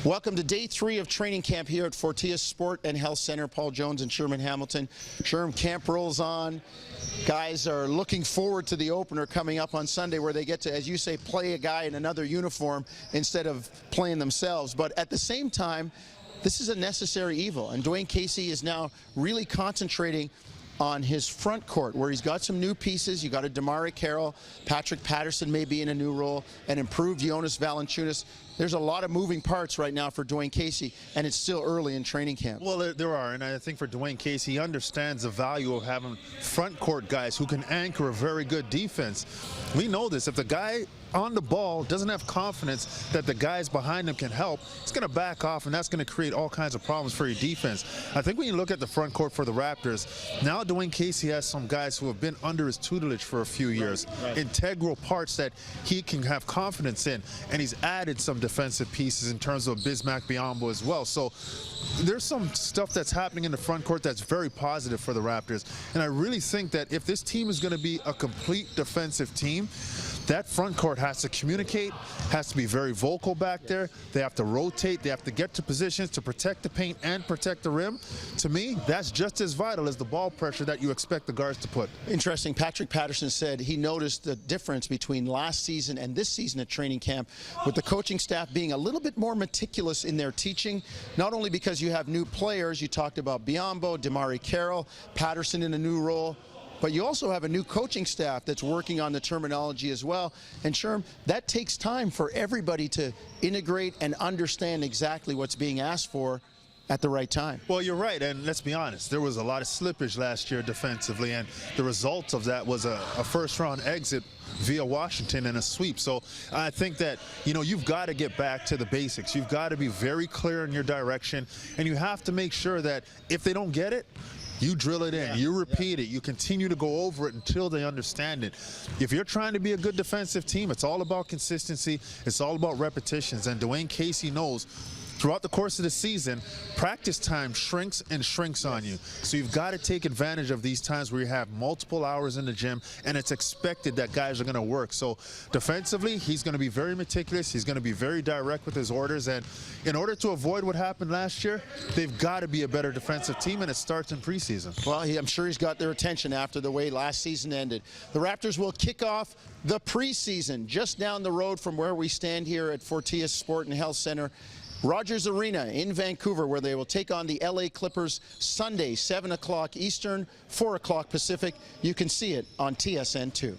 Welcome to day 3 of training camp here at Fortius Sport and Health Center. Paul Jones and Sherman Hamilton. Sherm, camp rolls on. Guys are looking forward to the opener coming up on Sunday, where they get to, as you say, play a guy in another uniform instead of playing themselves. But at the same time, this is a necessary evil, and Dwayne Casey is now really concentrating on his front court, where he's got some new pieces. You got a Damari Carroll, Patrick Patterson may be in a new role, and improved Jonas Valanciunas. There's a lot of moving parts right now for Dwayne Casey, and it's still early in training camp. Well, there are, and I think for Dwayne Casey, he understands the value of having front court guys who can anchor a very good defense. We know this. If the guy on the ball doesn't have confidence that the guys behind him can help, he's going to back off, and that's going to create all kinds of problems for your defense. I think when you look at the front court for the Raptors, now Dwayne Casey has some guys who have been under his tutelage for a few years, integral parts that he can have confidence in, and he's added some defensive pieces in terms of Bismack Biyombo as well. So there's some stuff that's happening in the front court that's very positive for the Raptors, and I really think that if this team is going to be a complete defensive team, that front court has to communicate, has to be very vocal back there. They have to rotate. They have to get to positions to protect the paint and protect the rim. To me, that's just as vital as the ball pressure that you expect the guards to put. Interesting. Patrick Patterson said he noticed the difference between last season and this season at training camp, with the coaching staff being a little bit more meticulous in their teaching, not only because you have new players. You talked about Biyombo, Damari Carroll, Patterson in a new role, but you also have a new coaching staff that's working on the terminology as well. And Sherm, that takes time for everybody to integrate and understand exactly what's being asked for at the right time. Well, you're right, and let's be honest, there was a lot of slippage last year defensively, and the result of that was a first-round exit via Washington and a sweep. So I think that, you've got to get back to the basics. You've got to be very clear in your direction, and you have to make sure that if they don't get it, you drill it in, you repeat it, you continue to go over it until they understand it. If you're trying to be a good defensive team, it's all about consistency, it's all about repetitions, and Dwayne Casey knows throughout the course of the season, practice time shrinks and shrinks on you. So you've got to take advantage of these times where you have multiple hours in the gym, and it's expected that guys are going to work. So defensively, he's going to be very meticulous. He's going to be very direct with his orders. And in order to avoid what happened last year, they've got to be a better defensive team, and it starts in preseason. Well, I'm sure he's got their attention after the way last season ended. The Raptors will kick off the preseason just down the road from where we stand here at Fortius Sport and Health Center, Rogers Arena in Vancouver, where they will take on the LA Clippers Sunday, 7 o'clock Eastern, 4 o'clock Pacific. You can see it on TSN 2.